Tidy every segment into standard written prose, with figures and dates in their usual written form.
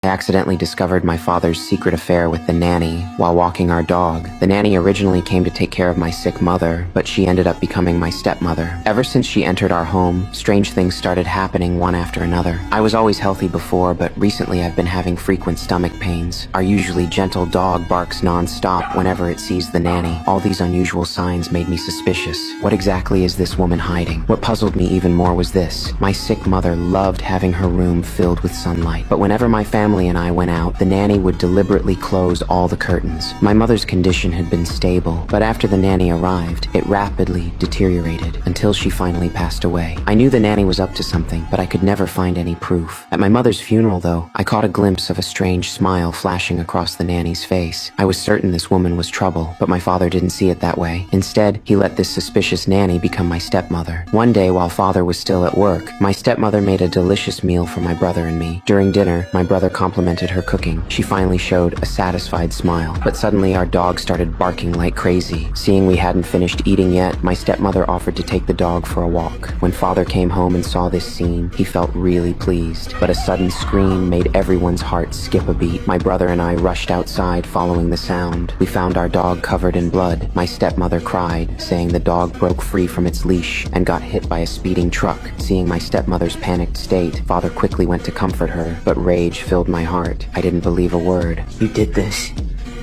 I accidentally discovered my father's secret affair with the nanny while walking our dog. The nanny originally came to take care of my sick mother, but she ended up becoming my stepmother. Ever since she entered our home, strange things started happening one after another. I was always healthy before, but recently I've been having frequent stomach pains. Our usually gentle dog barks non-stop whenever it sees the nanny. All these unusual signs made me suspicious. What exactly is this woman hiding? What puzzled me even more was this. My sick mother loved having her room filled with sunlight, but whenever my family and I went out, the nanny would deliberately close all the curtains. My mother's condition had been stable, but after the nanny arrived, it rapidly deteriorated until she finally passed away. I knew the nanny was up to something, but I could never find any proof. At my mother's funeral, though, I caught a glimpse of a strange smile flashing across the nanny's face. I was certain this woman was trouble, but my father didn't see it that way. Instead, he let this suspicious nanny become my stepmother. One day, while father was still at work, my stepmother made a delicious meal for my brother and me. During dinner, my brother complimented her cooking. She finally showed a satisfied smile, but suddenly our dog started barking like crazy. Seeing we hadn't finished eating yet, my stepmother offered to take the dog for a walk. When father came home and saw this scene, he felt really pleased, but a sudden scream made everyone's heart skip a beat. My brother and I rushed outside following the sound. We found our dog covered in blood. My stepmother cried, saying the dog broke free from its leash and got hit by a speeding truck. Seeing my stepmother's panicked state, father quickly went to comfort her, but rage filled my heart. I didn't believe a word. You did this.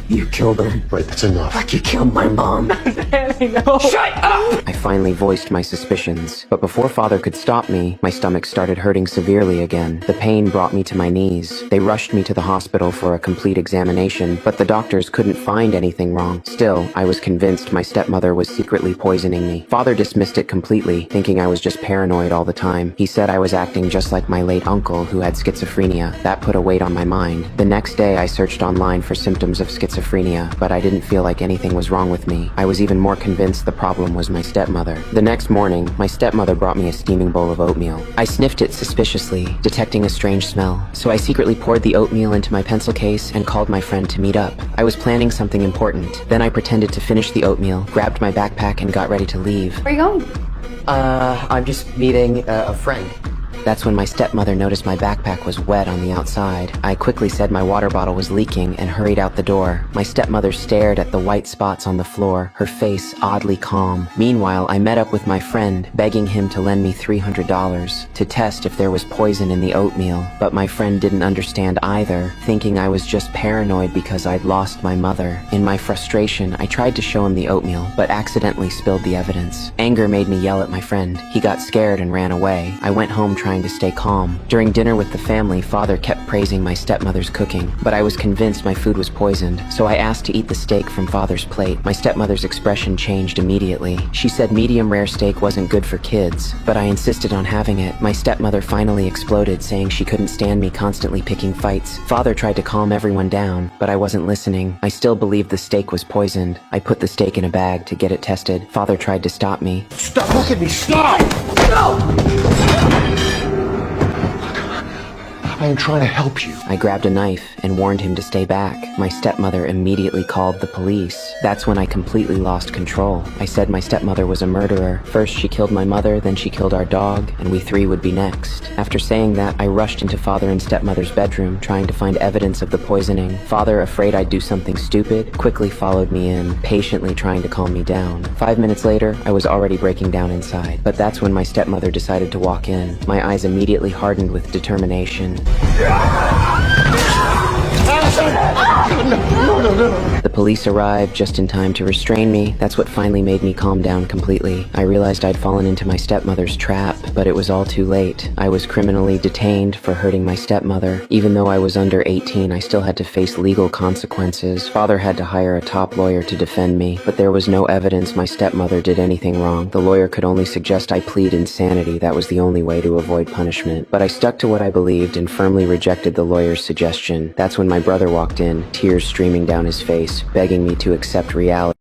You killed him. Right, that's enough. Like you killed my mom. No. Shut up! I finally voiced my suspicions, but before father could stop me, my stomach started hurting severely again. The pain brought me to my knees. They rushed me to the hospital for a complete examination, but the doctors couldn't find anything wrong. Still, I was convinced my stepmother was secretly poisoning me. Father dismissed it completely, thinking I was just paranoid all the time. He said I was acting just like my late uncle who had schizophrenia. That put a weight on my mind. The next day, I searched online for symptoms of schizophrenia, but I didn't feel like anything was wrong with me. I was even more convinced the problem was my stepmother. The next morning, my stepmother brought me a steaming bowl of oatmeal. I sniffed it suspiciously, detecting a strange smell, so I secretly poured the oatmeal into my pencil case and called my friend to meet up. I was planning something important. Then I pretended to finish the oatmeal, grabbed my backpack, and got ready to leave. Where are you going? I'm just meeting a friend. That's when my stepmother noticed my backpack was wet on the outside. I quickly said my water bottle was leaking and hurried out the door. My stepmother stared at the white spots on the floor, her face oddly calm. Meanwhile, I met up with my friend, begging him to lend me $300 to test if there was poison in the oatmeal. But my friend didn't understand either, thinking I was just paranoid because I'd lost my mother. In my frustration, I tried to show him the oatmeal, but accidentally spilled the evidence. Anger made me yell at my friend. He got scared and ran away. I went home trying to stay calm. During dinner with the family, father kept praising my stepmother's cooking, but I was convinced my food was poisoned, so I asked to eat the steak from father's plate. My stepmother's expression changed immediately. She said medium rare steak wasn't good for kids, but I insisted on having it. My stepmother finally exploded, saying she couldn't stand me constantly picking fights. Father tried to calm everyone down, but I wasn't listening. I still believed the steak was poisoned. I put the steak in a bag to get it tested. Father tried to stop me. Stop! Look at me! Stop! I am trying to help you. I grabbed a knife and warned him to stay back. My stepmother immediately called the police. That's when I completely lost control. I said my stepmother was a murderer. First she killed my mother, then she killed our dog, and we three would be next. After saying that, I rushed into father and stepmother's bedroom, trying to find evidence of the poisoning. Father, afraid I'd do something stupid, quickly followed me in, patiently trying to calm me down. 5 minutes later, I was already breaking down inside. But that's when my stepmother decided to walk in. My eyes immediately hardened with determination. No. The police arrived just in time to restrain me. That's what finally made me calm down completely. I realized I'd fallen into my stepmother's trap, but it was all too late. I was criminally detained for hurting my stepmother. Even though I was under 18, I still had to face legal consequences. Father had to hire a top lawyer to defend me, but there was no evidence my stepmother did anything wrong. The lawyer could only suggest I plead insanity. That was the only way to avoid punishment. But I stuck to what I believed and firmly rejected the lawyer's suggestion. That's when my brother walked in, tears streaming down his face, begging me to accept reality.